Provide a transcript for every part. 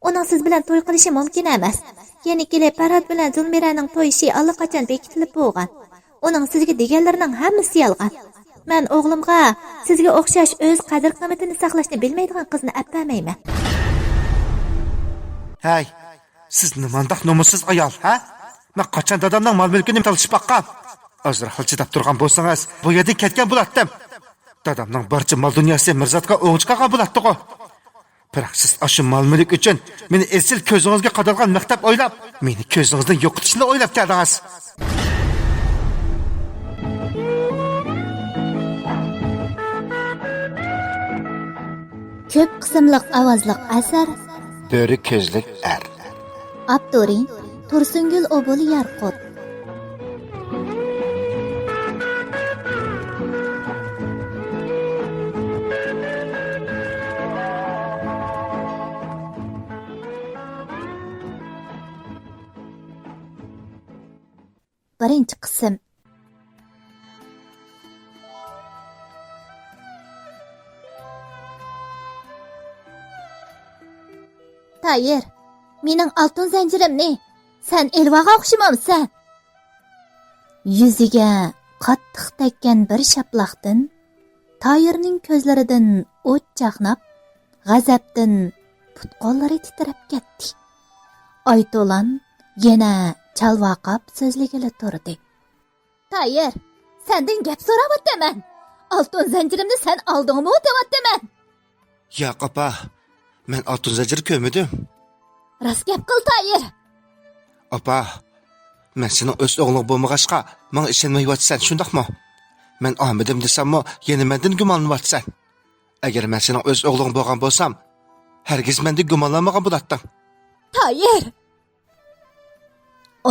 Uning siz bilan to'y qilishi mumkin emas. Yana kelib Farhod bilan Zulmiraning to'yishi allaqachon bekitilib bo'lgan. Uning sizga deganlarining hammasi yolg'on. Men o'g'limga sizga o'xshash o'z qadr-qimmatini saqlashni bilmaydigan qizni appamayman. Hey, siz nimandaq nomussiz ayol, ha? Men qachon dadamning mol-mulkini talishib baqqan? Azrail chidab turgan bo'lsangiz, bu yerdan ketgan bo'lardim. Dadamning barcha mol dunyosi Mirzatga o'ng chiqargan bo'lardi-ku. Biroq siz shu mol-mulk uchun meni esil ko'zingizga qadalgan maktab o'ylab, meni ko'zingizdan yo'qotishni o'ylab keldingiz. Ko'p qismliq ovozliq asar Bo'ri ko'zlik er. Abduri Tursungul Obul Yarqut. Birinchi qism. Tayir, mening oltin zanjirimni sen elvaga o'xshamamsan. Yuziga qattiq tekkan bir shaplaqdan Tayirning ko'zlaridan o't chaqnab, g'azabdan putqonlari titrab ketdi. Oyto'lan yana chalvaqab so'zligili turdi. Tayir, sendan gap so'rayapman. Oltin zanjirimni sen oldingmi deyapman. Yo'q opa, men oltin zanjir ko'rmadim. Rost gap qil, Tayir. Opa, men sening o'z o'g'ling bo'lmag'achqa, menga ishonmayapsan, shundaqmi? Men olmadim desammi, yana mendan gumonlanyapsan. Agar men sening o'z o'g'ling bo'lgan bo'lsam, hargiz mendan gumonlanmagan bo'larding. Tayir!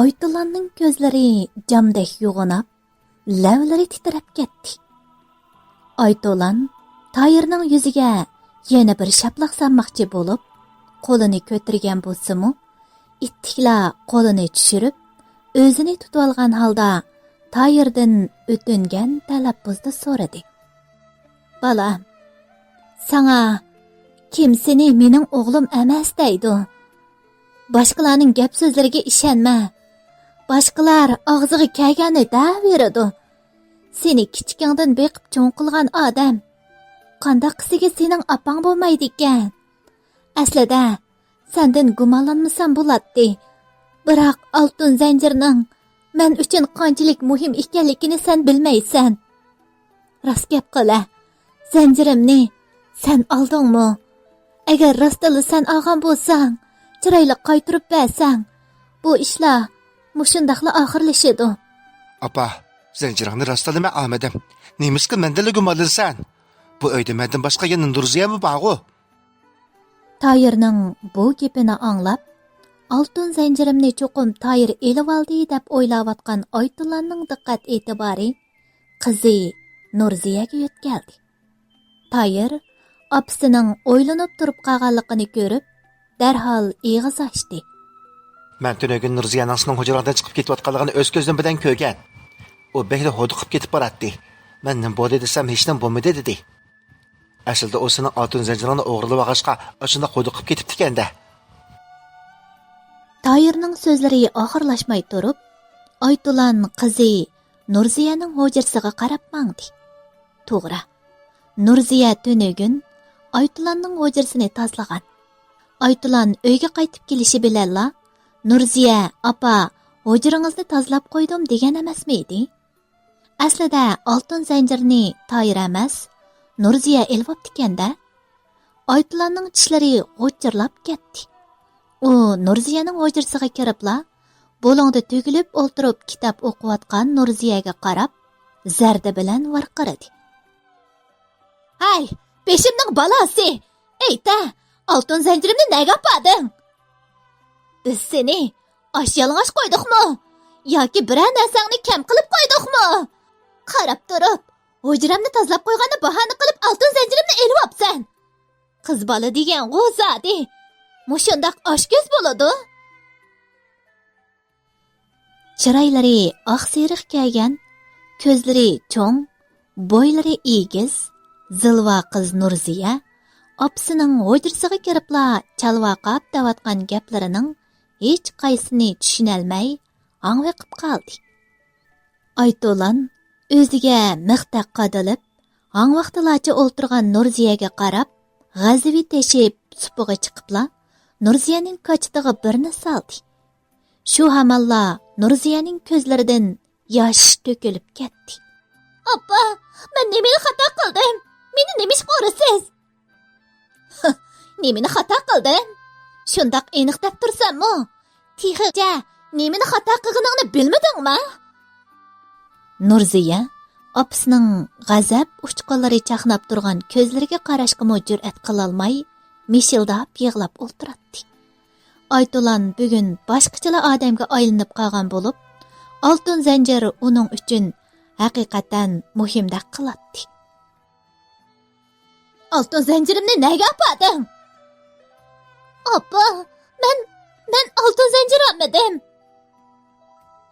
Oytulanning ko'zlari jamdek yo'g'onab, lavlari titrab ketdi. Oytulan Tayirning yuziga yana bir shaplaq sanmoqchi bo'lib, qo'lini ko'targan bo'lsa-mu, ittikla qo'lini tushirib, o'zini tutib olgan holda Tayirdan o'tingan talaffuzda so'radi. Balam, sana kim seni mening o'g'lim emas deydi? Boshqalarning gap so'zlariga ishonma. Boshqalar og'ziga kelganini daveradi. Seni kichikingdan beqib cho'ng qilgan odam qandoq qisiga sening opang bo'lmaydi ekan. Aslida sendan gumonlanmasam bo'ladi. Biroq oltin zanjirning men uchun qanchalik muhim ekanligini sen bilmaysan. Rost gap qila. Zanjirimni sen oldingmi? Agar rostli sen olgan bo'lsang, chiroyli qaytirib bersang, bu ishlar mushundaqla oxirlashadi. Opa, zanjiringni rostladimi olmadim. Nemiski mendala gumonlansan? Bu uyda mendan boshqa yana Nurziyami bor-ku? Tayirning bu gapini anglab, oltin zanjirimni cho'qim Tayir elib oldi deb o'ylayotgan Oytulanning diqqat e'tibori qizi Nurziyaga yetkaldi. Tayir opasining o'ylanib turib qolganligini ko'rib, darhol eg'iz ochdi. Men tunugun Nurziyaning sining hujradan chiqib ketayotganligini o'z ko'zim bilan ko'rgan. U bekli hodiqib ketib boradi. Men nim bo'ldi desam hech nima bo'lmadi dedi. Aslida o sening oltin zanjiringni o'g'irlab olg'achqa, shunda hodiqib ketibdi ekanda. Tayirning so'zlari oxirlashmay turib, Oytulan qizi Nurziyaning hujrasiga qarab mangdi. To'g'ri. Nurziya tunugun Oytulanning hujrasini tozalagan. Oytulan uyga qaytib kelishi bilanla Nurziya, "Apa, hujrangizni tozalab qo'ydim" degan emasmidi? Aslida oltin zanjirni Tayir emas, Nurziya elvoptikanda. Oytulanning tishlari g'o'chirlab ketdi. U Nurziyaning hujrasiga kiribla, bo'longda tugilib o'ltirib kitob o'qiyotgan Nurziyaga qarab, zarda bilan varqiradi. "Hay, beshimning balasi! Ayta, oltin zanjirimni nega opading? Biz seni yalang'och qo'ydikmi? Yoki biror narsangni kam qilib qo'ydikmi? Qarab turib, hujramni tozalab qo'yganni bahona qilib oltin zanjirimni elib olibsan. Qiz bola degan g'o'zadi. Mushundoq oshko'z bo'ladi." Chiroylari oq seriq kelgan, ko'zlari cho'ng, bo'ylari egiz, zilva qiz Nurziya opsining hujrasiga kiribla chalvaqab davatgan gaplarining hech qaysini tushunolmay angviqib qoldi. Aytolan o'ziga mixtaq qadalib, angvaqtilacha o'ltirgan Nurziyaga qarab, g'azabi teshib supiga chiqibla Nurziyaning kochitiga birni soldi. Shu hamalla Nurziyaning ko'zlaridan yosh to'kilib ketdi. "Appa, men nimani xato qildim? Meni nima ish qilasiz?" "Nimani xato qildim? Shundaq aniq deb tursammi? Tixicha, nimani xato qilganingni bilmadingmi?" Nurziya opasining g'azab uchqunlari chaqnab turgan ko'zlariga qarashga jur'at qilolmay, mishildab yig'lab o'tiradi. Aytolan bugun boshqacha odamga aylanib qolgan bo'lib, oltin zanjir uning uchun haqiqatan muhimdek qiladi. "Oltin zanjirimni nega opading?" "Appa, men oltin zanjir olmadim."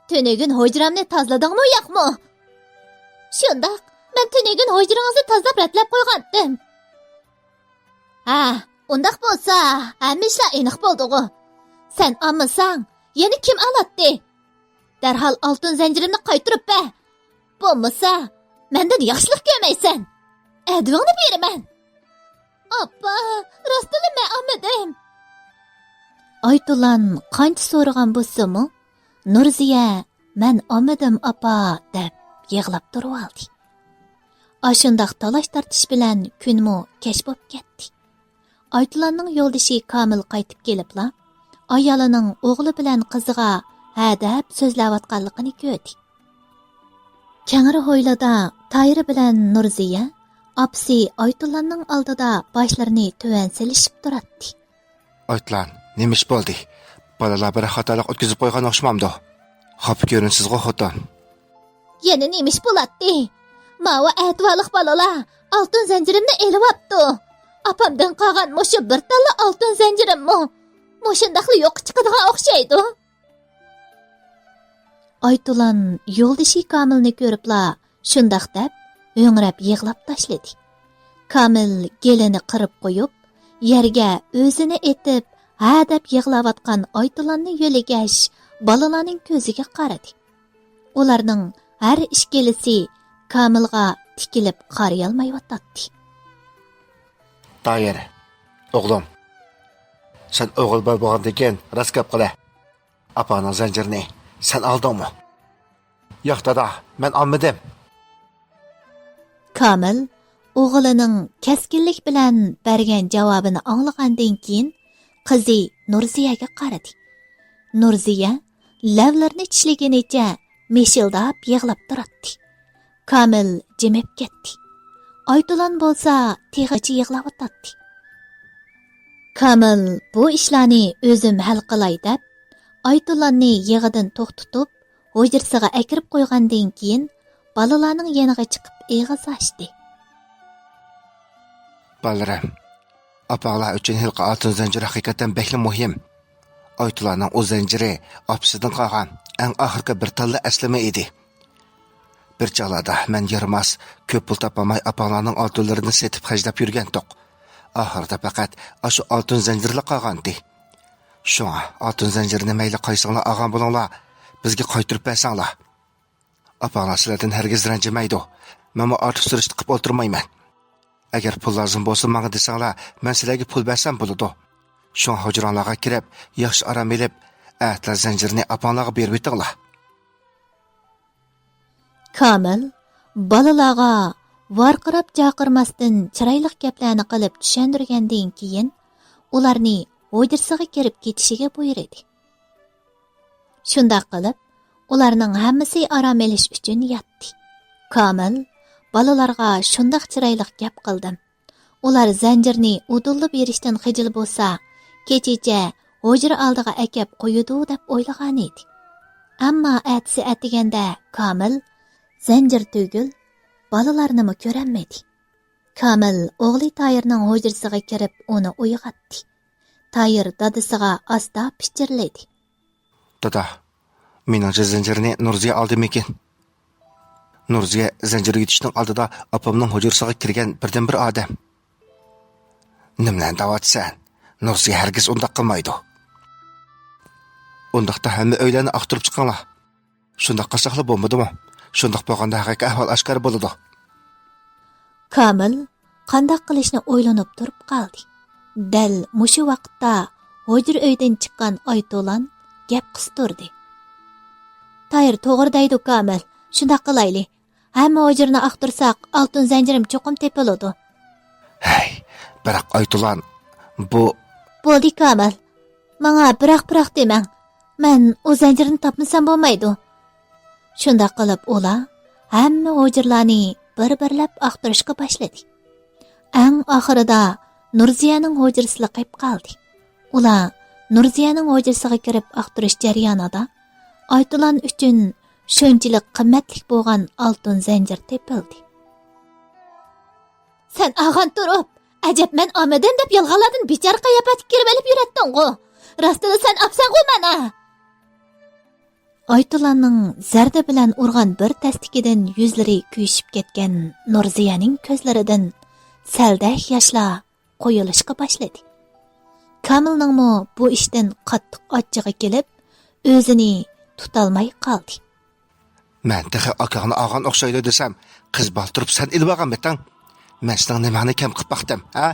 "Tünegün hujramni tozladingmi, yo'qmi?" "Shundoq, men tünegün hujrangizni tozlab ratlab qo'ygandim." "Ha, undaq bo'lsa, hamma ishlar aniq bo'ldi-ku. Sen olmasang, yana kim oladi? Darhol oltin zanjirimni qaytirib ber. Bo'lmasa, mendan yaxshilik ko'rmaysan. Advingni beraman." "Appa, rostila men olmadim." Aytolan qancha so'ragan bo'lsa-mu, Nurziya "Men olmadim, apa" deb yig'lab turib oldi. Ashundaq talash tartish bilan kunmu kech bo'lib ketdi. Aytolanning yo'ldoshi Kamil qaytib kelibla, ayolining o'g'li bilan qiziga ha deb so'zlayotganligini ko'rdi. Kangri ho'ylada Tayri bilan Nurziya apsi Aytolanning oldida boshlarini tuvan silishib turadi. Aytlan, nima ish bo'ldi? Bolalar bir xatolik o'tkazib qo'ygan o'xshamamdi. Xafa ko'rinsizg'u xotin. Yana nima ish bo'ladi? Mava atvaliq bolalar oltin zanjirimni elib olibdi. Apamdan qolgan mushu bir talla oltin zanjirimmi? Mushundaqli yo'q chiqadigan o'xshaydi. Aytolan yo'ldoshi Kamilni ko'ribla shundaq deb o'ngrab yig'lab tashladi. Kamil gelini qirib qo'yib, yerga o'zini etib, ha deb yig'layotgan Aytolanni yo'ligash balalarning ko'ziga qaradi. Ularning har ishkelisi Kamilga tikilib qaray olmayotdi. Tayir, o'g'lim. Sen o'g'il bo'lgandan keyin rost gap qila. Apaning zanjirini sen oldingmi? Yo'q dada, men olmadim. Kamil o'g'lining keskinlik bilan bergan javobini anglagandan keyin qizi Nurziyaga qaradi. Nurziya lavlarini tishlaganicha meshildab yig'lab turadi. Kamil jimib ketdi. Aytolan bo'lsa tig'ichi yig'lab o'tadi. Kamil bu ishlarni o'zim hal qilay deb Aytolanni yig'idan to'xtatib, hujrasiga akirib qo'ygandan keyin balalarning yoniga chiqib eg'iz ochdi. Balaram, apanglar uchun hilqa oltin zanjiri haqiqatan bekli muhim. Aytolanning o zanjiri opsidan qolgan eng oxirgi bir talla aslama edi. Bir chog'larda men yaramas ko'p pul topamay apanglarning oltinlarini setib xajlab yurgandik. Oxirida faqat shu oltin zanjirli qolgandi. Shunga oltin zanjirini mayli qaysinglar olgan bo'linglar, bizga qaytirib bersanglar. Apanglar sizlardan hargiz ranjimaydi. Men ortiq surishni qilib o'tirmayman. Agar pul lozim bo'lsa menga desanglar, men sizlarga pul bersam bo'ladi. Shunga hujronlarga kirib, yaxshi aram elib, atlar zanjirini apanglarga berib o'tinglar. Kamil balalarga varqirab jaqirmasdan chiroyli gaplarni qilib tushundirgandan keyin ularni hujrasiga kirib ketishiga buyurdi. Shunday qilib, ularning hammasi aram elish uchun yotdi. Kamil balalarga shunday chiroyli gap qildim. Ular zanjirni udullab berishdan xijil bo'lsa, kechicha hujra oldiga akab qo'yudi deb o'ylagan edi. Ammo atsi atiganda Kamil zanjir tugul balalarni ko'ranmadi. Kamil o'g'li Tayirning hujrasiga kirib uni uyg'otdi. Tayir dadasiga asta pichirladi. Dada, mening zanjirni Nurziya oldimikin? Nurziya zanjir yutishning oldida opamning hujrasiga kirgan birdan bir odam. Nimlan davatsan? Nursiya hargiz undaq qilmaydi. Undaqda hamma o'ylarni aqtirib chiqinglar. Shundaq qilsaqlar bo'lmadimi? Shundaq bo'lganda haqiqiy ahvol oshkor bo'ladi. Kamil qandaq qilishni o'ylanib turib qoldi. Dal mushu vaqtda hujra uydan chiqqan Ayto'lan gap qistirdi. Tayir to'g'ri deydi Kamil. Shundaq qilayli. Hamma hujrani aqtirsak, oltin zanjirim cho'qim tepiladi. Hey, biroq Ayto'lan bu Bo'ldi Kamil. Menga biroq demang. Men o zanjirni topmasam bo'lmaydi. Shundaq qilib ular hamma hujrlarni bir-birlab aqtirishga boshladi. Eng oxirida Nurziyaning hujrasi liqib qoldi. Ular Nurziyaning hujrasiga kirib aqtirish jarayonida Ayto'lan uchun shunchalik qimmatli bo'lgan oltin zanjir tepildi. Sen ag'an turib, ajab men omadim deb yolg'onlardan bechor qayapatga kirib olib yuratding-ku. Rostida sen apsan-ku mana. Ayto'lanning zarda bilan urgan bir tasdikidan yuzlari kuyishib ketgan Nurziyaning ko'zlaridan saldak yoshlar qo'yilishga boshladi. Kamilningmi bu ishdan qattiq ochchig'i kelib, o'zini tutolmay qoldi. Men taxa akangni olgan o'xshaydi desam, qiz baltirib sen ilib olgan betang. Men sizning nimani kam qilib baqdim, ha?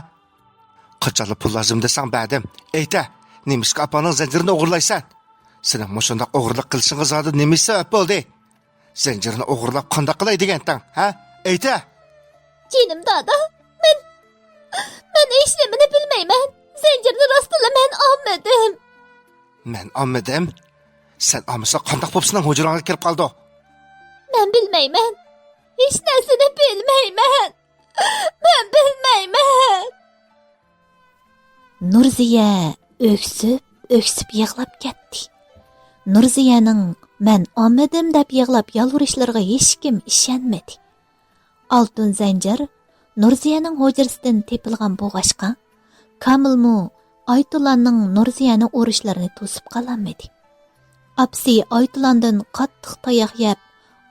Qachonli pul lozim desang ba'dim. Ayta, nemiska apaning zanjirini o'g'irlaysan? Sening mushundaq o'g'irlik qilishingga zodi nima sabab bo'ldi? Zanjirini o'g'irlab qanday qilay deganding, ha? Ayta. Jinim dada, men hech nimani bilmayman. Zanjirni rostila men olmadim. Men olmadim? Sen olmasa qanday bo'lib sening hujrangga kirib qoldi? Men bilmayman. Hech narsani bilmayman. Men bilmayman. Nurziya öksüp yig'lab ketdi. Nurziyaning men olmadim deb yig'lab yolvurishlariga hech kim ishonmadi. Oltin zanjir Nurziyaning hujrasidan tepilgan bo'g'ashqa, Kamilmu Ayto'lanning Nurziyani urishlarini to'sib qololmadi. Apsi Ayto'landan qattiq tayoq yeb,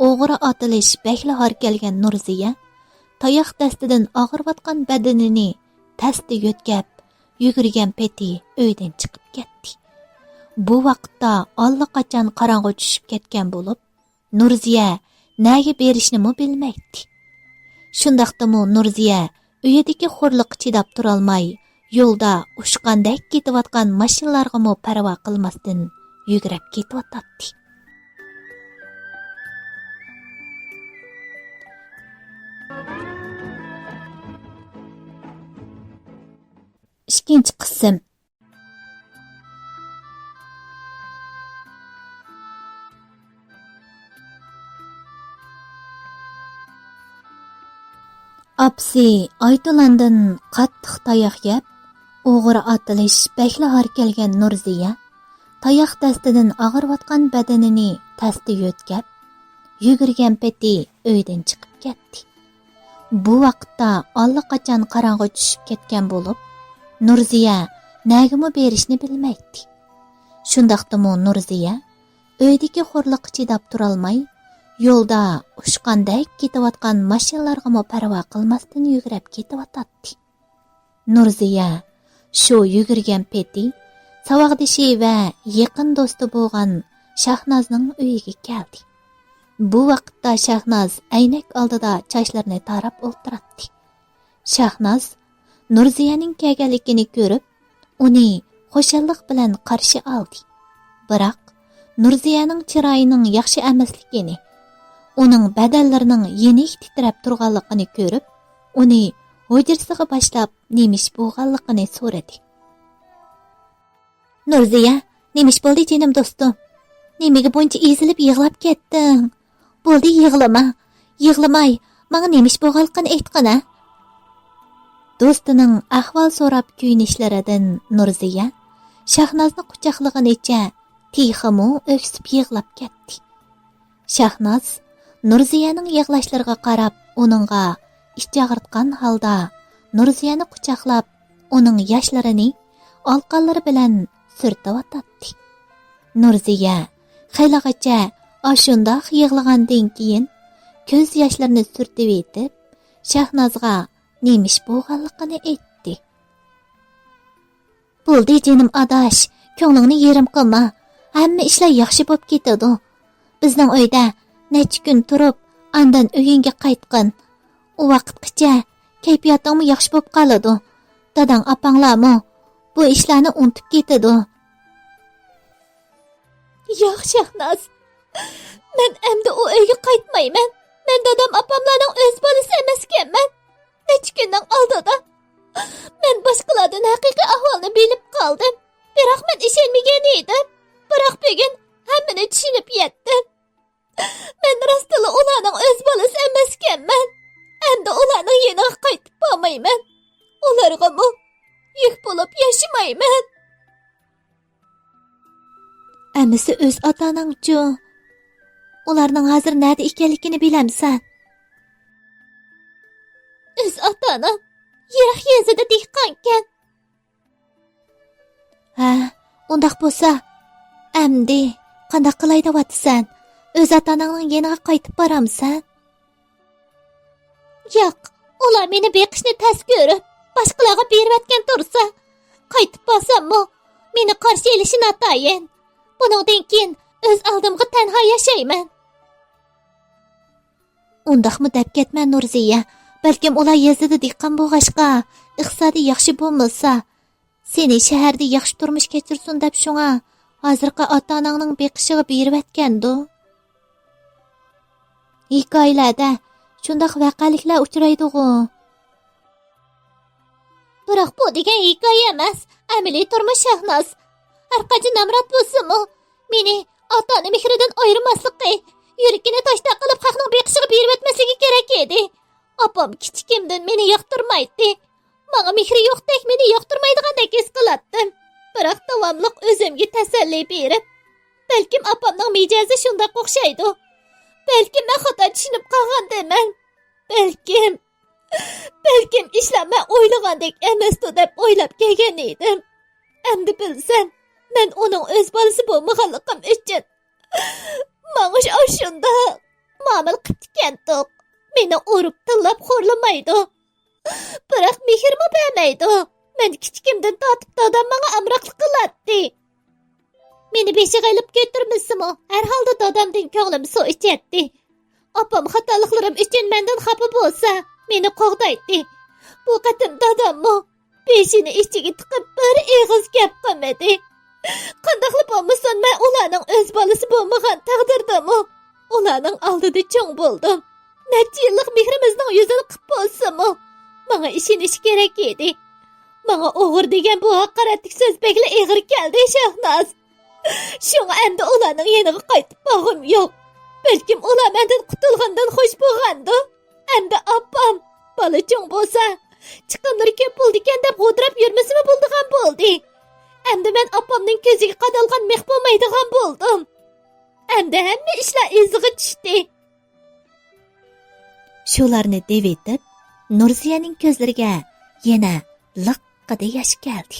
o'g'ri otilish bakla har kelgan Nurziya tayoq dastidan og'irvatgan badanini tasti yo'tkab, yugurgan peti uydan chiqib ketdi. Bu vaqtda allaqachon qorong'i tushib ketgan bo'lib, Nurziya nega berishni bilmaydi. Shundaqdimi Nurziya uyidagi xo'rliq chidab turolmay, yo'lda ushqandek ketayotgan mashinalarga parvo qilmasdan yugurib ketayotdi. Ikkinchi qism. Apsi Ayto'landan qattiq tayoq yeb, o'g'ri otilish bakla har kelgan Nurziya tayoq dastidan og'irvatgan badanini tasti yo'tkab, yugurgan peti uydan chiqib ketdi. Bu vaqtda allaqachon qorong'i tushib ketgan bo'lib, Nurziya nagimi berishni bilmaydi. Shundaqdimi Nurziya uydagi xo'rliq chidab turolmay, yo'lda ushqandek ketayotgan mashinalarga parvo qilmasdan yugurib ketayotdi. Nurziya shu yugurgan peti savoqdishi va yaqin do'sti bo'lgan Shahnozning uyiga keldi. Bu vaqtda Shahnoz aynak oldida chochlarini tarab o'tirdi. Shahnoz Nurziyaning kelganligini ko'rib, uni xo'shallik bilan qarshi oldi. Biroq Nurziyaning chiroyining yaxshi emasligini, uning badallarining yenik titrab turganligini ko'rib, uni hujrasiga boshlab nemish bo'lganligini so'radi. Nurziya, nemish bo'ldi jinim do'stim? Nimaga buncha ezilib yig'lab ketding? Bo'ldi, yig'lama. Yig'lamay, menga nemish bo'lganligini aytqina. Do'stining ahvol so'rab kuyinishlaridan Nurziya Shahnozni quchoqlaganicha tiximu o'ksib yig'lab ketdi. Shahnoz Nurziyaning yig'lashlariga qarab, uningga ichi og'ritgan holda Nurziyani quchoqlab, uning yoshlarini olqonlari bilan surtib. Nurziya xaylagacha ashundoq yig'lagandan keyin ko'z yoshlarini surtib etib, Shahnozga nemish bo'lganligini aytdi. Bo'ldi jinim adash, ko'nglingni yerim qilma. Hamma ishlar yaxshi bo'lib ketadi. Bizning uyda necha kun turib, andan uyingga qaytqin. U vaqtgacha kayfiyating yaxshi bo'lib qoladi. Dadang opanglarmi bu ishlarni unutib ketadi. Yo'q Shahnoz. Men endi u uyga qaytmayman. Men dadam opamlarning o'z bolasi emaskanman. Necha kundan oldida men boshqalardan haqiqiy ahvolni bilib qoldim. Biroq men ishonmagan edim. Biroq bugun hammani tushunib yetdim. Men rostla ularning o'z bolasi emaskanman. Endi ularning yeniga qaytib bormayman. Ularga yuk bo'lib yashamayman. Amisi o'z otaningchu. Ularning hozir nerede ekanligini bilamsan? O'z otaning yirik yezida dehqonkan. Ha, undaq bo'lsa, amdi qanday qilay deyapsan? O'z otaningning yeniga qaytib boramsan? Yo'q, ular meni beqishni tas ko'rib, boshqalarga berayotgan tursa, qaytib borsammi, meni qarshi elishi notayin. Buningdan keyin o'z oldimga tanho yashayman. Undaqmi deb ketman Nurziya. Balkim ular yezida dehqon bo'lg'ashqa, iqtisodiy yaxshi bo'lmasa, seni shaharda yaxshi turmush kechirsin deb shunga hozirgi ota-onangning beqishiga berayotgandi. Hikoyalarda shundaq voqealiklar uchraydi-ku. Biroq bu degan hikoya emas, amaliy turmush Shahnoz. Har qancha namrat bo'lsa-mu, meni ota-ona mehridan ayirmasligi, yurakini toshda qilib haqning beqishiga berib o'tmasligi kerak edi. Opam kichikimdan meni yoqtirmaydi. Menga mehri yo'qdek meni yoqtirmaydigandek his qilardim. Biroq davomli o'zimga tasalli berib, balkim opamning mijozi shunday o'xshaydi. Balkim men xato tushunib qolganman. Balkim ishlar men o'ylagandek emasdi deb o'ylab kelgan edim. Endi bilsam, men uning o'z bolasi bo'lmaganligim uchun menga shunda muomala qilib meni urib tillab xo'rlamaydi. Biroq mehrmi bermaydi. Men kichikimdan tortib dadam menga amroqlik qiladi. Meni beshiga ilib ko'tirmasimi? Har holda dadamdan ko'nglim suv ichadi. Opam xatoliklarim uchun mendan xafa bo'lsa, meni qo'g'daydi. Bu qatim dadammi beshini ichiga tiqib bir eg'iz gap qilmadi. Qandaqli bo'lmasin, men ularning o'z bolasi bo'lmagan taqdirdami? Ularning oldida cho'ng bo'ldim. Necha yillik mehrimizning yuzini qilib bo'lsa-mu, menga ishonish kerak edi. Menga o'g'ir degan bu haqoratlik so'z bekli eg'ir keldi Shahnoz. Shunga endi ularning yeniga qaytib borg'im yo'q. Balkim ular mendan qutulgandan xush bo'lgandi. Endi opam bola cho'ng bo'lsa, chiqimlari ko'p bo'ldi ekan deb g'o'drab yurmasimi bo'ldigan bo'ldi. Endi men opamning ko'ziga qadalgan meh bo'lmaydigan bo'ldim. Endi hamma ishlar iziga tushdi. Shularni devetib, Nurziyaning ko'zlariga yana liqqida yosh keldi.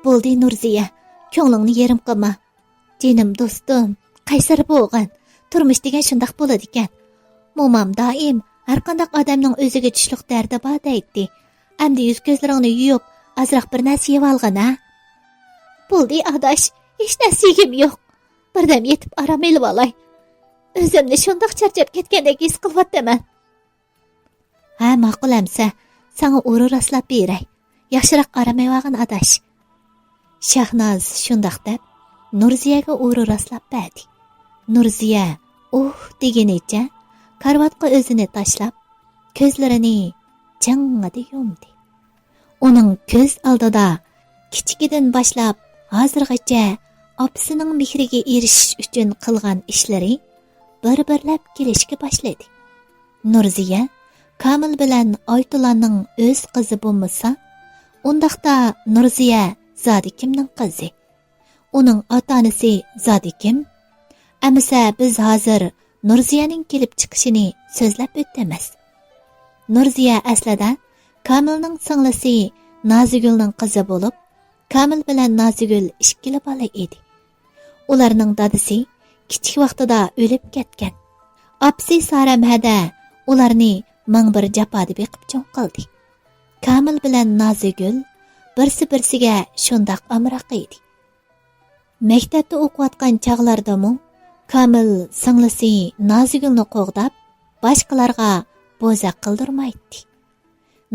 Bo'ldi Nurziya, ko'nglingni yerim qilma. Jinim do'stim, qaysar bo'lgan. Turmush degan shundoq bo'ladi ekan. Momam doim har qanday odamning o'ziga tushliq dardi bor deydi. Endi yuz ko'zlaringni yuyib, azroq bir narsa yeb olgin, ha? Bo'ldi adash, hech narsagim yo'q. Birdam yetib aram elib olay. O'zimni shundoq charchab ketgandek his qilyapman. Ha, ma'qul amsa, sana o'ri rastlab beray. Yaxshiroq aramay olgin adash. Shahnoz shundoq deb Nurziyaga o'ri rastlab berdi. Nurziya degunicha karvatga o'zini tashlab, ko'zlarini jing'ida yumdi. Uning ko'z oldida kichikidan boshlab hozirgacha opasining mehriga erishish uchun qilgan ishlari bir-birlab kelishga boshladi. Nurziya Kamil bilan Oytulanning o'z qizi bo'lmasa, undaqda Nurziya zodi kimning qizi? Uning ota-onasi zodi kim? Amisa biz hozir Nurziyaning kelib chiqishini so'zlab o'tamiz. Nurziya aslida Kamilning singlisi Nozigulning qizi bo'lib, Kamil bilan Nozigul ikkili bola edi. Ularning dadasi kichik vaqtida o'lib ketgan. Apsi Saramhada ularni ming bir jafoda beqib cho'ng qildi. Kamil bilan Nozigul birsiga shundoq amroq edi. Maktabda o'qiyotgan chog'lardami Kamil singlisi Nozigulni qo'g'dab, boshqalarga bo'zaq qildirmaydi.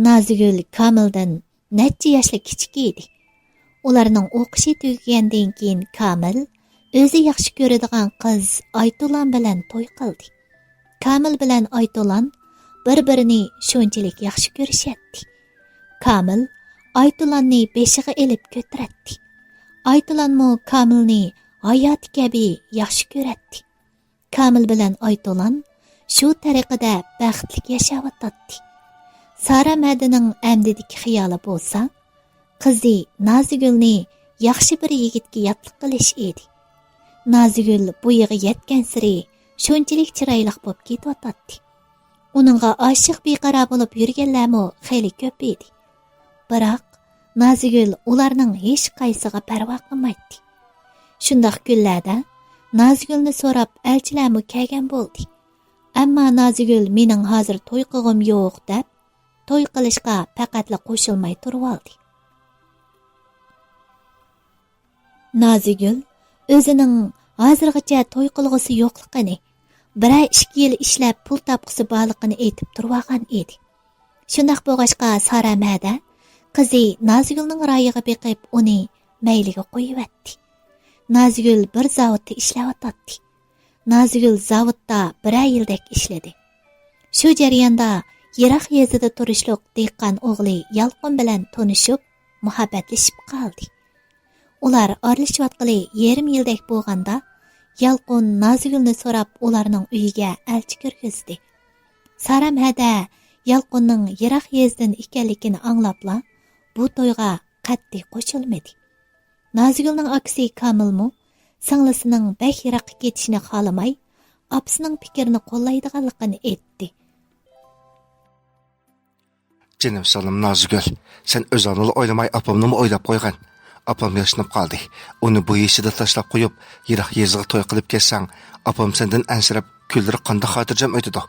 Nozigul Kamildan necha yoshli kichik edi. Ularning o'qishi tugagandan keyin Kamil o'zi yaxshi ko'radigan qiz Aytulan bilan to'y qildi. Kamil bilan Aytulan bir-birini shunchalik yaxshi ko'rishadi. Kamil Aytulanni beshiga elib ko'taradi. Aytulanmi Kamilni hayot kabi yaxshi ko'radi. Kamil bilan Aytulan shu tariqada baxtli yashayotdi. Sara Madining amdidagi xiyoli bo'lsa, qizi Nozigulni yaxshi bir yigitga yotliq qilish edi. Nozigul bu yig'i yetgan siri shunchalik chiroyli bo'lib ketayotdi. Uningga oshiq beqaro bo'lib yurganlarmi xeyli ko'p edi. Biroq Nozigul ularning hech qaysiga parvo qilmaydi. Shundoq kunlarda Nozigulni so'rab elchilarmi kelgan bo'ldi. Ammo Nozigul mening hozir to'y qilg'im yo'q deb, to'y qilishga faqatla qo'shilmay turib oldi. Nozigul o'zining hozirgacha to'y qilg'isi yo'qligini, 1-2 yil ishlab pul topqisi borligini aytib turgan edi. Shundoq bo'lg'achqa Sara Mada qizi Nozigulning rayiga beqib uni mayliga qo'yibdi. Nozigul bir zavodda ishlayotdi. Nozigul zavodda 1 yildek ishladi. Shu jarayonda yiroq yezida turishliq dehqon o'g'li Yalqin bilan tanishib, muhabbatlashib qoldi. Ular orlashayotgani yarim yildek bo'lganda, Yalqin Nozigulni so'rab ularning uyiga elchi kirgizdi. Saram hada Yalqinning yiroq yezdan ekanligini anglabla, bu to'yga qat'iy qo'shilmadi. Nozigulning aksi Kamilmu singlisining bek yiroqqa ketishini xohlamay, opasining fikrini qo'llaydiganligini aytdi. Canım salım Nozigul, sen o'zingni o'ylamay opamni o'ylab qo'ygan. Apam yaşlanıp qaldı. Onu bu yaşida tashlab qo'yib, yiroq yeziga to'y qilib kelsang, apam sendan ansirab, kunlari qanday xotirjam o'tadi.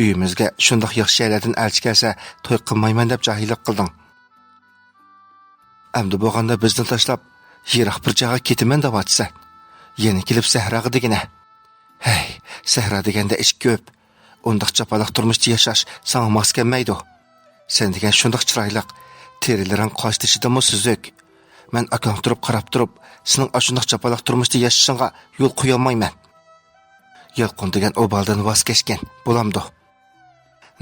Uyimizga shundoq yaxshi shaylardan elchi kelsa, to'y qilmayman deb jahillik qilding. Endi bo'lganda bizni tashlab, yiroq bir joyga ketaman deb aytsa, yana kelib sahroga degina. Hey, sahro deganda ish ko'p. Undaq chapaloq turmushda yashash sana mos kelmaydi. Sen degan shundoq chiroyliq, terilaring qosh tishidami suzuk. Men akam turib qarab turib, sening ashundoq chapaloq turmushda yashashingga yo'l qo'ya olmayman. Yalqin degan obaldan voz kechgan bo'lamdi.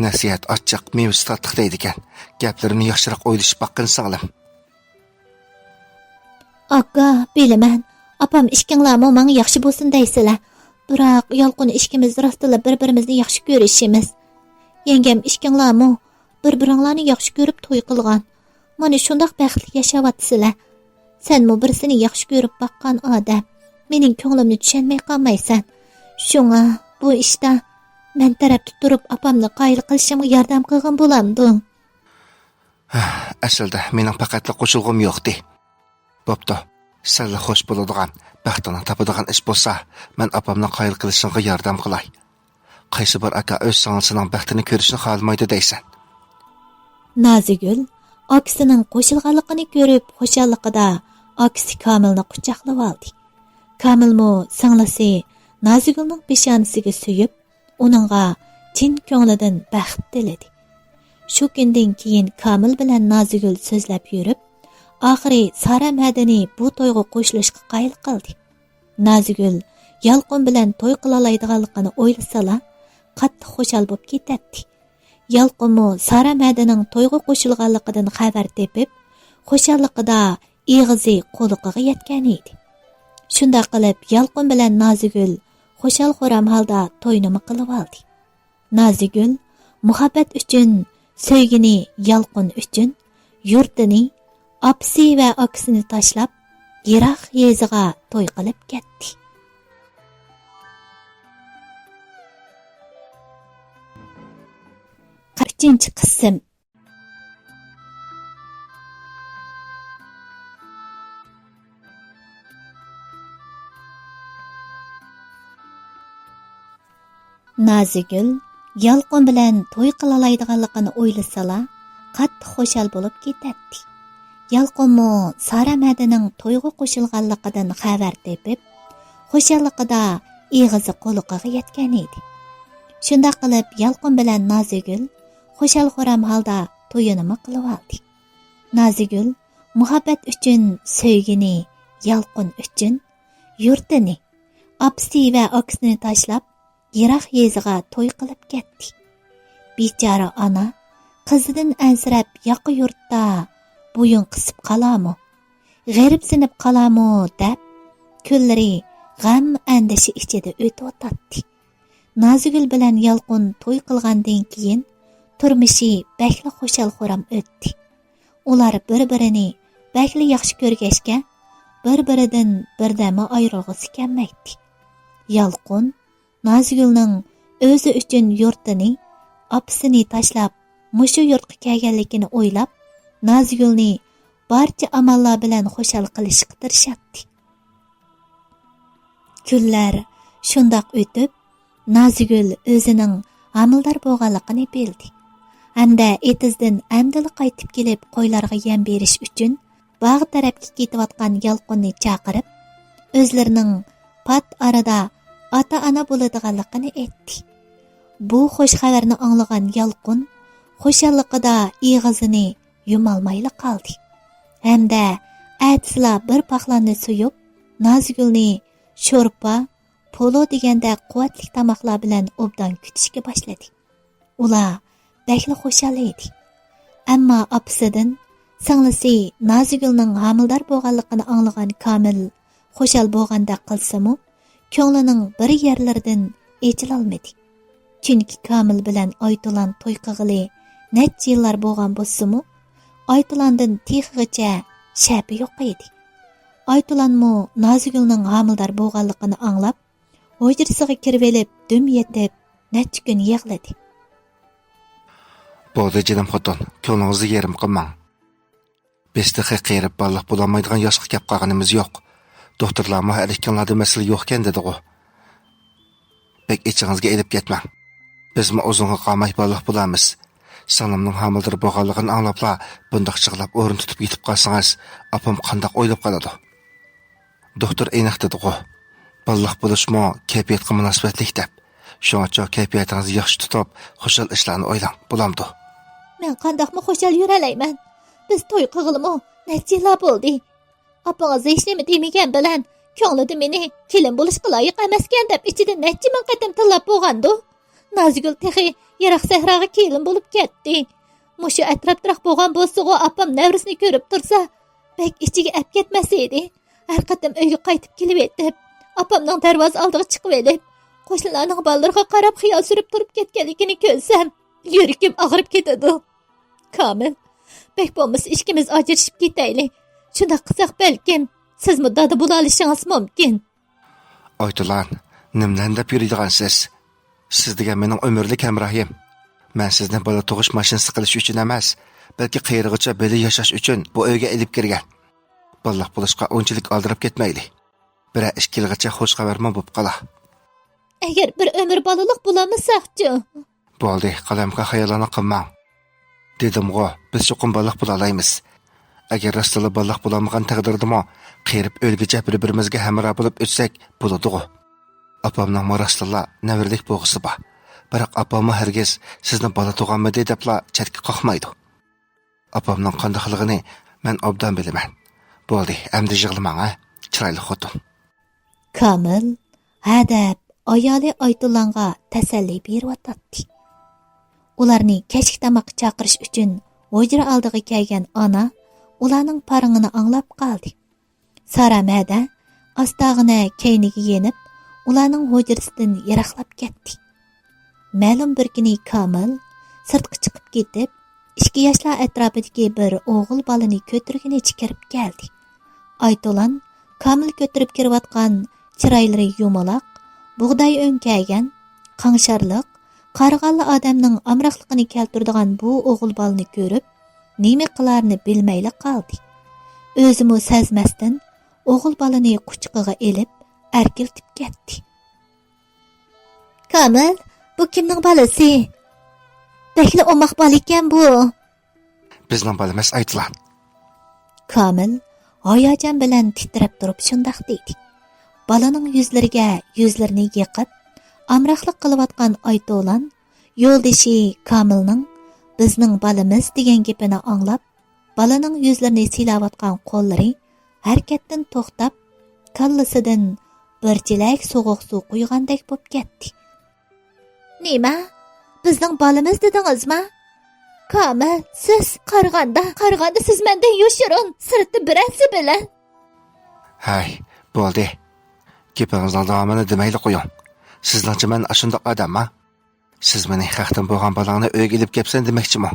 Nasihat achchiq, mevsi tatliq deydi ekan. Gaplarimni yaxshiroq o'ylashib baqqin singlim. Aka, bilaman. Apam ishkinglarmi menga yaxshi bo'lsin deysizlar. Biroq Yalqin ishkimiz rostila bir-birimizni yaxshi ko'rishimiz. Yengam ishkinglarmi bir-biringlarni yaxshi ko'rib to'y qilgan. Mana shundoq baxtli yashayapsizlar. Senmi birsini yaxshi ko'rib baqqan odam. Mening ko'nglimni tushunmay qolmaysan. Shunga bu ishda men tarafda turib opamni qoyil qilishimga yordam qilgan bo'lamdi. Aslida mening faqatli qo'shilg'im yo'qdi. Bo'pti. Senla xo'sh bo'ladigan, baxtini topadigan ish bo'lsa, men opamni qoyil qilishimga yordam qilay. Qaysi bir aka o'z singlisining baxtini ko'rishni xohlamaydi deysan. Nozigul akisining qo'shilganligini ko'rib xushalligida akisi Kamilni quchoqlab oldi. Kamilmo singlisi Nozigulning peshonasiga suyib, uningga chin ko'nglidan baxt tiladi. Shu kundan keyin Kamil bilan Nozigul so'zlab yurib, oxiri Sara Madani bu to'yga qo'shilishga qoyil qildi. Nozigul Yalqin bilan to'y qila oladiganligini o'ylasala, qattiq xushal bo'lib ketadi. Yalqinmo Sara Madining to'yga qo'shilganligidan xabar tepib, xushalligida eg'izi qo'liqiga yetgan edi. Shunda qilib Yalqin bilan Nozigul xushal-xuram holda to'yni qilib oldi. Nozigul muhabbat uchun, sevgini Yalqin uchun yurtini, opasi va akasini tashlab, yiroq yeziga to'y qilib ketdi. Qirqinchi qism. Nozigul Yalqin bilan to'y qila oladiganligini o'ylasala, qattiq xushal bo'lib ketadi. Yalqınmı Sara Mədinin toyğa qoşulğanlığından xəbər tepib, xoşallıqda ig'izi qo'liqiga yetgan edi. Shundaq qilib Yalqın bilan Nozigul xo'shal-xo'ram holda to'yinimi qilib oldi. Nozigul muhabbat uchun sevgini, Yalqın uchun yurtini, apsi va akisini tashlab, yiroq yeziga to'y qilib ketdi. Bechora ona qizidan ansirab yoqi yurtda bo'yin qisib qolami, g'aribsinib qolami deb kunlari g'am andishi ichida o'tib o'tadi. Nozigul bilan Yalqın to'y qilgandan keyin turmushi bakli xo'shal-xo'ram o'tdi. Ular bir-birini bakli yaxshi ko'rgashga, bir-biridan birdama ayrilg'isi kelmaydi. Yalqın Nozigulning o'zi uchun yurtini, apsini tashlab, mushu yurtga kelganligini o'ylab, Nozigulni barcha amallar bilan xo'shal qilishga tirishadi. Kunlar shundoq o'tib, Nozigul o'zining amildor bo'lganligini bildi. Hamda etizdan amdili qaytib kelib qo'ylarga yem berish uchun bog' tarafga ketayotgan Yalqınni chaqirib, o'zlarining pat arada ota-ona bo'ladiganligini aytdi. Bu xush xabarni anglagan Yalqın xo'shalliqida ig'izini yumalmayli qoldi. Hamda atsila bir paxlanni suyib, Nozigulni sho'rpa, polo deganda quvvatli tamoqlar bilan obdan kutishga boshladi. Ular bakli xo'shal edi. Ammo opasidan singlisi Nozigulning homildor bo'lganligini anglagan Komil xo'shal bo'lganda qilsa-mu, ko'nglining bir yerlaridan echilolmadi. Chunki Komil bilan Aytulan to'y qilg'ili necha yillar bo'lgan bo'lsa-mu, Aytulandan texigacha shapi yo'q edi. Aytulanmu Nozigulning homildor bo'lganligini anglab, hujrasiga kirib olib, dum yetib, necha kun yig'ladi. Bo'ldi jinim xotin, ko'nglingizni yerim qilmang. Bizda qiyqirib baliq bo'lolmaydigan yoshga kelib qolganimiz yo'q. Doktorlarmi har ikkinlarda masala yo'qkan dedi-ku. Bek ichingizga elib ketmang. Bizmi uzunga qolmay baliq bo'lamiz. Sanamning homildor bo'lganligini anglabla, bundoq chiqlab o'rin tutib yetib qolsangiz, opam qandoq o'ylab qoladi? Doktor aniq dedi-ku. Baliq bo'lishmo kayfiyatga munosabatlik deb. Shuncha kayfiyatingizni yaxshi tutib, xushal ishlarni o'ylang, bo'lamdi. Men qandoqmi xushal yuralayman? Biz to'y qilg'ilmi? Necha yillar bo'ldi. Opangiz hech nima demagan bilan ko'nglida meni kelin bo'lishga loyiq emaskan deb ichida necha ming qatam tillab bo'lgandi. Nozigul texi yiroq sahroga kelin bo'lib ketdi. Mushu atrofda bo'lgan bo'lsa-ku, opam navrisini ko'rib tursa, bek ichiga ap ketmas edi. Har qatam uyga qaytib kelib etib, opamning darvoza oldiga chiqib elib, qo'shnilarning ballariga qarab xiyol surib turib ketganligini ko'rsam, yuragim og'rib ketadi. Komil, bek bo'lmasa ikkimiz ajrashib ketaylik. Shunda qilsak balkim sizmi dada bo'la olishingiz mumkin. Aytulan, nimdan deb yuradigansiz? Siz degan mening umrlik hamrohim. Men sizni bola tug'ish mashinasi qilish uchun emas, balki qayrig'icha beli yashash uchun bu uyga elib kirgan. Baliq bo'lishga unchalik oldirib ketmaydi. Bir 2 yilgacha xush xabarman bo'lib qola. Agar bir umr bolalik bo'lamiz-chi? Bo'ldi, qalamga xayolini qilmang. Dedim-ku, biz cho'qim baliq bo'la olamiz. Agar rostla baliq bo'lamagan taqdirdami, qirib o'lgacha bir-birimizga hamroh bo'lib o'tsak bo'ladi-ku. Opamning rostla navirlik bo'g'isi bor. Biroq opamni hargiz sizni bola tug'anmadi debla chatga qoqmaydi. Opamning qandoqligini men obdan bilaman. Bo'ldi, endi yig'lamang, chiroyli xotin. Komil hadab ayoli Aytulanga tasalli beryotdi. Ularni kechki tamoqqa chaqirish uchun hujra oldiga kelgan ona ularning paringini anglab qoldi. Sara Mada ostog'ini keyniga yenib, ularning hujrasidan yiroqlab ketdi. Ma'lum bir kuni Komil sirtqa chiqib ketib, 2 yoshlar atrofidagi bir o'g'il bolani ko'tirganicha kirib keldi. Aytulan Komil ko'tirib kirayotgan chiroylari yumaloq, bug'doy o'nkagan, qangsharliq, qarg'anli odamning amroqligini keltiradigan bu o'g'il bolani ko'rib, nima qilarini bilmayli qoldi. O'zimi sezmasdan o'g'il bolani quchqiga elib, erkiltib ketdi. Komil, bu kimning bolasi? Bekli omaq bola ekan bu. Bizning bolamiz Aytulan. Kamil hayajon bilan titrab turib shundoq deydi. Balaning yuzlarini yiqib, amroqlik qilayotgan Ayto'lan yo'ldoshi Kamilning bizning balamiz degan gapini anglab, balaning yuzlarini silayotgan qo'llari harakatdan to'xtab, kallasidan bir chelak sovuq suv quygandek bo'lib ketdi. Nima? Bizning balamiz dedingizmi? Kamil, siz qarg'anda siz mendan yoshirin, sirtda birasi bilan. Hay, bo'ldi. Gapingizning davomini demayli qo'ying. Sizningcha men ashundoq odamman. Siz meni haqdan bo'lgan balangni uyga ilib kelsan demoqchimi?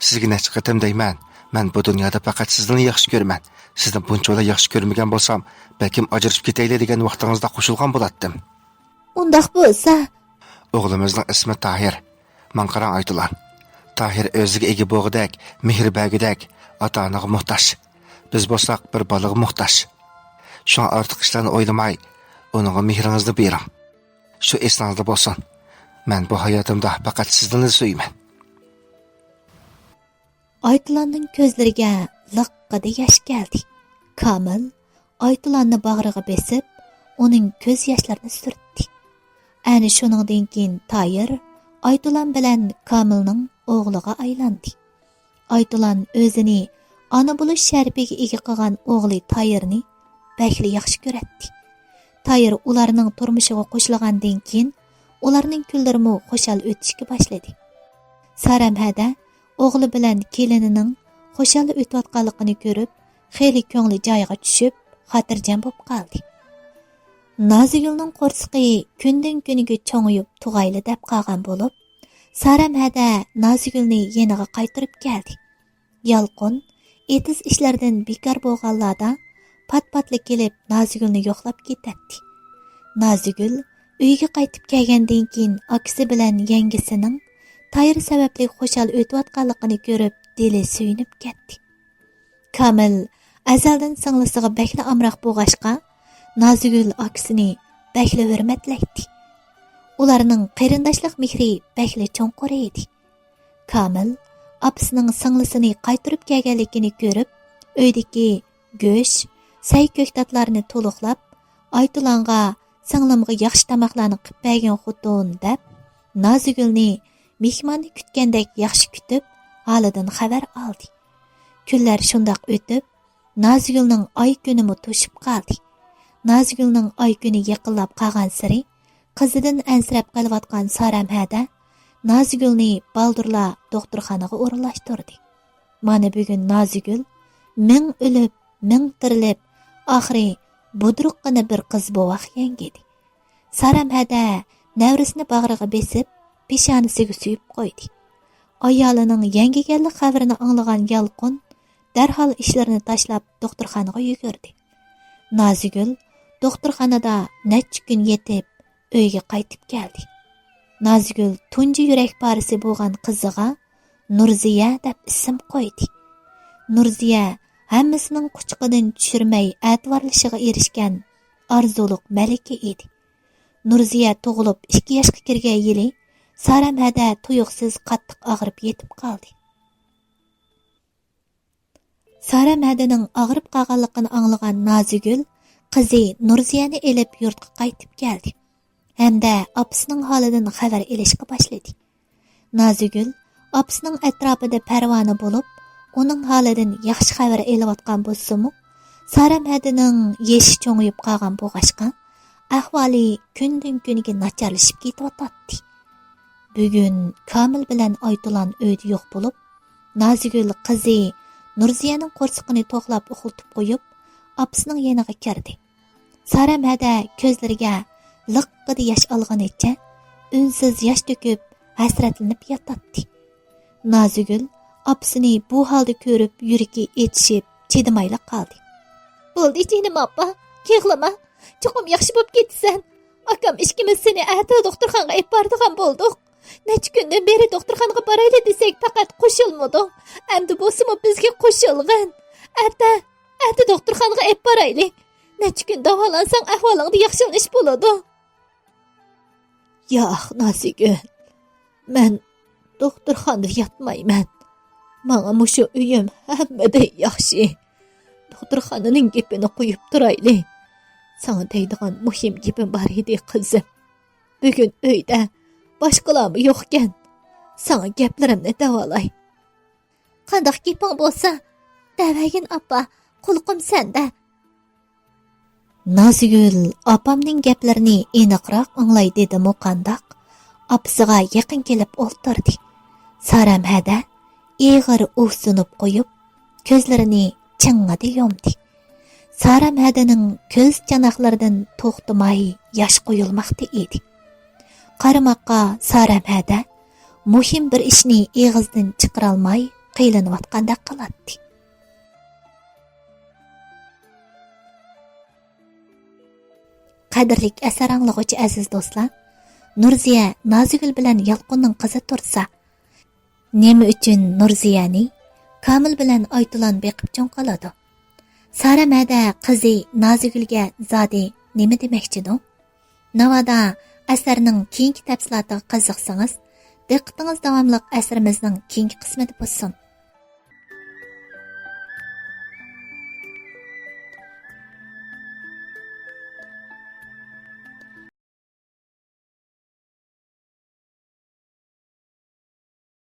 Sizga necha qatam deyman. Men bu dunyoda faqat sizni yaxshi ko'raman. Sizni buncha yaxshi ko'rmagan bo'lsam, balkim ajrashib ketayli degan vaqtingizda qo'shilgan bo'lardim. Undaq bo'lsa, o'g'limizning ismi Tahir. Men qarang Aytulan. Tahir o'ziga ega bo'g'idak, mehribagidek, ota-onaga muhtoj. Biz bo'lsak bir bolaga muhtoj. Shu ortiq ishlarni o'ylamay, uningga mehringizni bering. Shu esingizda bo'lsin. Men bu hayotimda faqat sizni suyman. Aytulanning ko'zlariga liqqida yosh keldi. Kamil Aytulanni bag'riga besib, uning ko'z yoshlarini surtdi. Ana shuningdan keyin Tahir Aytulan bilan Kamilning o'g'liga aylandi. Aytulan o'zini ona bo'lish sharafiga ega qilgan o'g'li Tahirni bakli yaxshi ko'radi. Tahir ularning turmushiga qo'shilgandan keyin ularning kunlarimi xo'shal o'tishga boshladi. Saramhada o'g'li bilan kelinining xo'shal o'tayotganligini ko'rib, xeyli ko'ngli joyiga tushib, xotirjam bo'lib qoldi. Nozigulning qo'rsiqi kundan kuniga cho'ng'ib tug'ayli deb qolgan bo'lib, Saramhada Nozigulni yeniga qaytarib keldi. Yalqin etiz ishlardan bekor bo'lganlarda pat-patli kelib Nozigulni yo'qlab ketadi. Nozigul uyga qaytib kelgandan keyin akisi bilan yangisining Tahir sababli xo'shal o'tayotganligini ko'rib, dili suyunib ketdi. Kamil azaldan singlisiga bakli amroq bo'lg'ashqa, Nozigul akisini bakli hurmatlaydi. Ularning qarindoshlik mehri bakli cho'nqur edi. Kamil opasining singlisini qaytarib kelganligini ko'rib, uydagi go'sht, say ko'ktatlarni to'liqlab, Aytulanga singlimga yaxshi tamoqlarni qilib bergan xotin deb, Nozigulni mehmonni kutgandek yaxshi kutib, holidan xabar oldi. Kunlar shundoq o'tib, Nozigulning oy kunimi to'shib qoldi. Nozigulning oy kuni yaqinlab qolgan siri qizidan ansirab qolayotgan Saramhada Nozigulni baldurla doktorxonaga o'rinlashtirdi. Mana bugun Nozigul ming o'lib, ming tirilib, oxiri budruqqina bir qiz bo'voq yangidi. Saramhada navrisini bag'riga besib, peshonasiga suyib qo'ydi. Ayolining yangiganlik xabarini anglagan Yalqin darhol ishlarini tashlab doktorxonaga yugurdi. Nozigul doktorxonada necha kun yetib, uyga qaytib keldi. Nozigul tunji yurak parisi bo'lgan qiziga Nurziya deb ism qo'ydi. Nurziya hammasining quchqidan tushirmay e'tiborlashiga erishgan orzuliq malika edi. Nurziya tug'ilib 2 yoshga kirgan yili Saramhada tuyuqsiz qattiq og'rib yetib qoldi. Saramhadaning og'rib qolganligini anglagan Nozigul qizi Nurziyani elib yurtga qaytib keldi. Hamda opasining holidan xabar olishga boshladi. Nozigul opasining atrofida parvona bo'lib, uning holidan yaxshi xabar elayotgan bo'lsa-mu, Saramhadaning yeshi cho'ngib qolgan bo'lg'ashqa, ahvoli kundan kuniga nacharlashib ketyapti. Bugun Kamil bilan Aytulan uyda yo'q bo'lib, Nozigul qizi Nurziyaning qo'rsiqini to'xlab uxultib qo'yib, opasining yoniga kirdi. Saramhada ko'zlariga liqqida yosh olganicha, unsiz yosh to'kib, hasratlanib yotadi. Nozigul opasini bu holda ko'rib, yuragi etishib, chidamayla qoldi. "Bo'ldi, jinim oppa, yig'lama. Cho'qim yaxshi bo'lib ketsan. Akam ikkimiz seni ata doktorxonaga olib boradigan bo'ldik. Necha kundan beri doktorxonaga borayli desak, faqat qo'shilmadik. Endi bo'lsa-mu bizga qo'shilgan. Ata doktorxonaga olib boraylik. Necha kun davolansang ahvolingda yaxshilanish bo'ladi." "Yo'q, Nozigul. Men doktorxonada yotmayman. Menga mushu uyim hammadan yaxshi. Do'xtirxonaning gapini qo'yib turayli. Sana deydigan muhim gapim bor edi, qizim. Bugun uyda boshqalarmi yo'q ekan. Sana gaplarimni davolay. Qandoq gaping bo'lsa, davagin opa, qulqim senda. Nazigul opamning gaplarini aniqroq anglay dedi-mu qandoq? Opasiga yaqin kelib o'ltirdi. Saramhada ig'ir uvsunib qo'yib, ko'zlarini ching'adi yomdi. Saramhadaning ko'z chanoqlaridan to'xtamay yosh qo'yilmoqda edi. Qaramoqqa Saramhada muhim bir ishni eg'izdan chiqara olmay qiylanayotgandek qiladi. Qadrlik asar anglag'uchi aziz do'stlar, Nurziya Nazigul bilan Yalqunning qizi tursa, nima uchun Nurziyani Kamil bilan Aytulan beqib cho'ng qoladi? Saramada qizi Nazigulga zodi nima demoqchidir? Navoda asarning keyingi tafsilotiga qiziqsangiz, diqqatingiz davomli asrimizning keyingi qismida bo'lsin.